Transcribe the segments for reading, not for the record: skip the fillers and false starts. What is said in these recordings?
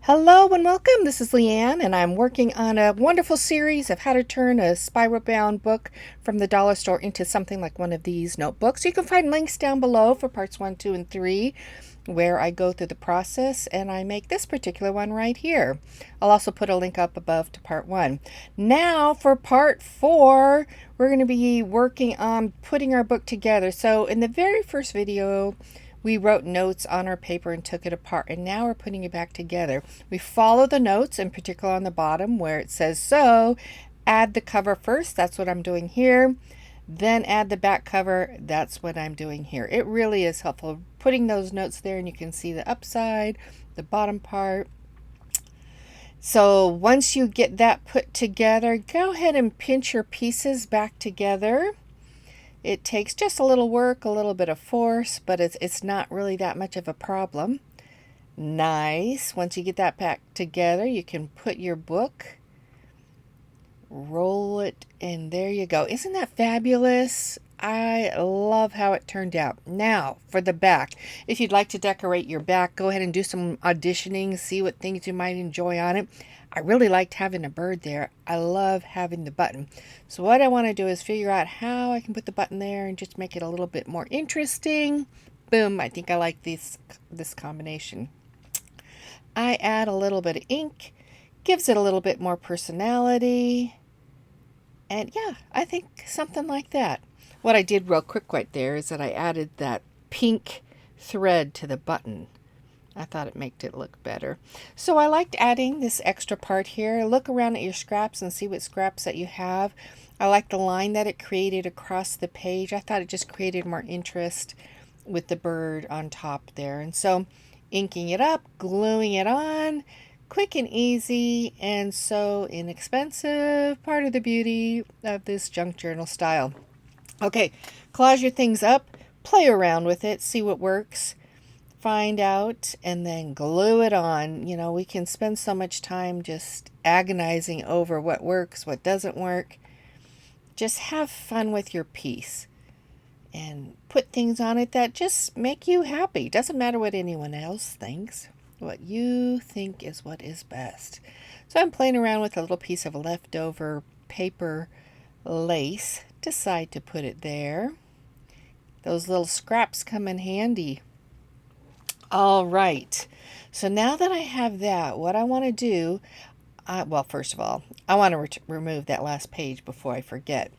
Hello and welcome. This is Leanne, and I'm working on a wonderful series of how to turn a spiral bound book from the dollar store into something like one of these notebooks. You can find links down below for parts 1, 2, and 3, where I go through the process and I make this particular one right here. I'll also put a link up above to part 1. Now for part 4, we're going to be working on putting our book together. So in the very first video, we wrote notes on our paper and took it apart, and now we're putting it back together. We follow the notes, in particular on the bottom where it says, so add the cover first. That's what I'm doing here. Then add the back cover. That's what I'm doing here. It really is helpful putting those notes there, and you can see the upside, the bottom part. So once you get that put together, go ahead and pinch your pieces back together. It takes just a little work, a little bit of force, but it's not really that much of a problem. Nice. Once you get that back together, you can put your book, roll it, and there you go. Isn't that fabulous? I love how it turned out. Now, for the back. If you'd like to decorate your back, go ahead and do some auditioning, see what things you might enjoy on it. I really liked having a bird there. I love having the button. So what I want to do is figure out how I can put the button there and just make it a little bit more interesting. Boom, I think I like this combination. I add a little bit of ink, gives it a little bit more personality. And yeah, I think something like that. What I did real quick right there is that I added that pink thread to the button. I thought it made it look better. So I liked adding this extra part here. Look around at your scraps and see what scraps that you have. I like the line that it created across the page. I thought it just created more interest with the bird on top there. And so inking it up, gluing it on, quick and easy, and so inexpensive. Part of the beauty of this junk journal style. Okay, collage your things up, play around with it, see what works. Find out and then glue it on. You know, we can spend so much time just agonizing over what works, what doesn't work. Just have fun with your piece and put things on it that just make you happy. Doesn't matter what anyone else thinks. What you think is what is best. So I'm playing around with a little piece of leftover paper lace. Decide to put it there. Those little scraps come in handy. All right, so now that I have that, what I want to do, well, first of all, I want to remove that last page before I forget.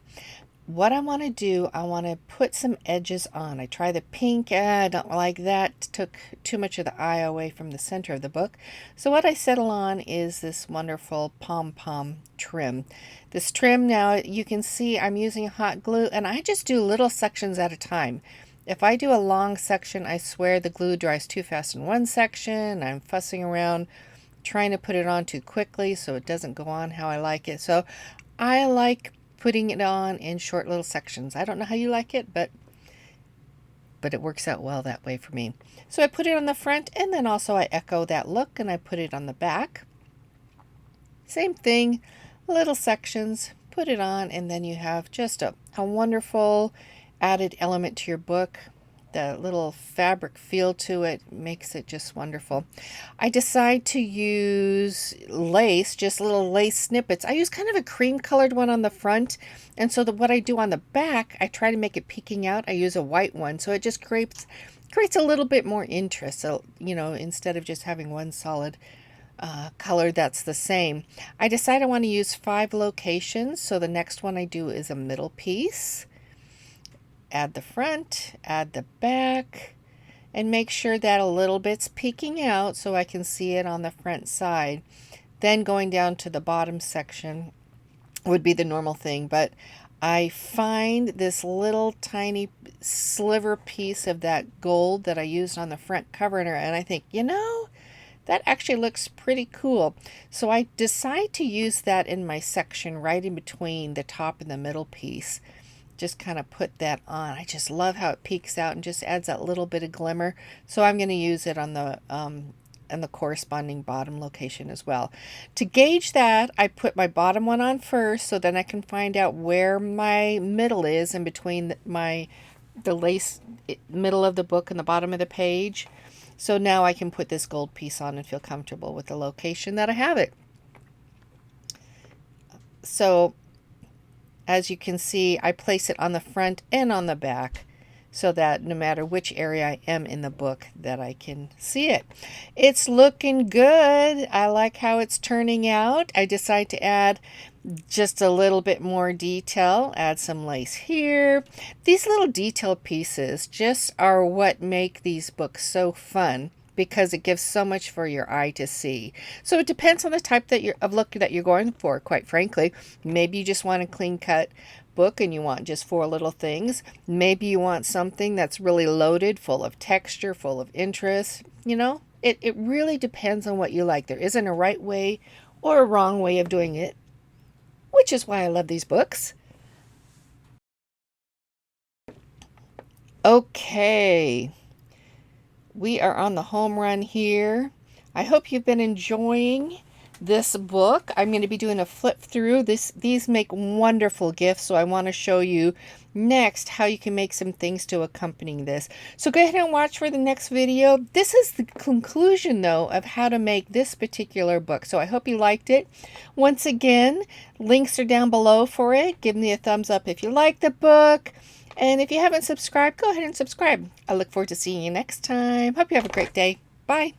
What I want to do, I want to put some edges on. I try the pink, I don't like that. Took too much of the eye away from the center of the book. So what I settle on is this wonderful pom-pom trim. This trim, now you can see I'm using hot glue, and I just do little sections at a time. If I do a long section, I swear the glue dries too fast in one section. I'm fussing around trying to put it on too quickly so it doesn't go on how I like it. So I like putting it on in short little sections. I don't know how you like it, but it works out well that way for me. So I put it on the front, and then also I echo that look and I put it on the back. Same thing, little sections, put it on, and then you have just a wonderful added element to your book. The little fabric feel to it makes it just wonderful. I decide to use lace, just little lace snippets. I use kind of a cream colored one on the front, and so what I do on the back, I try to make it peeking out. I use a white one, so it just creates a little bit more interest. So, you know, instead of just having one solid color that's the same. I decide I want to use 5 locations, so the next one I do is a middle piece. Add the front, add the back, and make sure that a little bit's peeking out so I can see it on the front side. Then going down to the bottom section would be the normal thing, but I find this little tiny sliver piece of that gold that I used on the front cover, and I think, you know, that actually looks pretty cool. So I decide to use that in my section right in between the top and the middle piece. Just kind of put that on. I just love how it peeks out and just adds that little bit of glimmer. So I'm going to use it on the corresponding bottom location as well. To gauge that, I put my bottom one on first, so then I can find out where my middle is in between the lace middle of the book and the bottom of the page. So now I can put this gold piece on and feel comfortable with the location that I have it. So as you can see, I place it on the front and on the back so that no matter which area I am in the book, that I can see it. It's looking good. I like how it's turning out. I decided to add just a little bit more detail, add some lace here. These little detail pieces just are what make these books so fun, because it gives so much for your eye to see. So it depends on the type of look that you're going for, quite frankly. Maybe you just want a clean cut book and you want just 4 little things. Maybe you want something that's really loaded, full of texture, full of interest. You know, it really depends on what you like. There isn't a right way or a wrong way of doing it, which is why I love these books. Okay, we are on the home run here. I hope you've been enjoying this book. I'm going to be doing a flip through. These make wonderful gifts, so I want to show you next how you can make some things to accompany this. So go ahead and watch for the next video. This is the conclusion, though, of how to make this particular book. So I hope you liked it. Once again, links are down below for it. Give me a thumbs up if you like the book. And if you haven't subscribed, go ahead and subscribe. I look forward to seeing you next time. Hope you have a great day. Bye.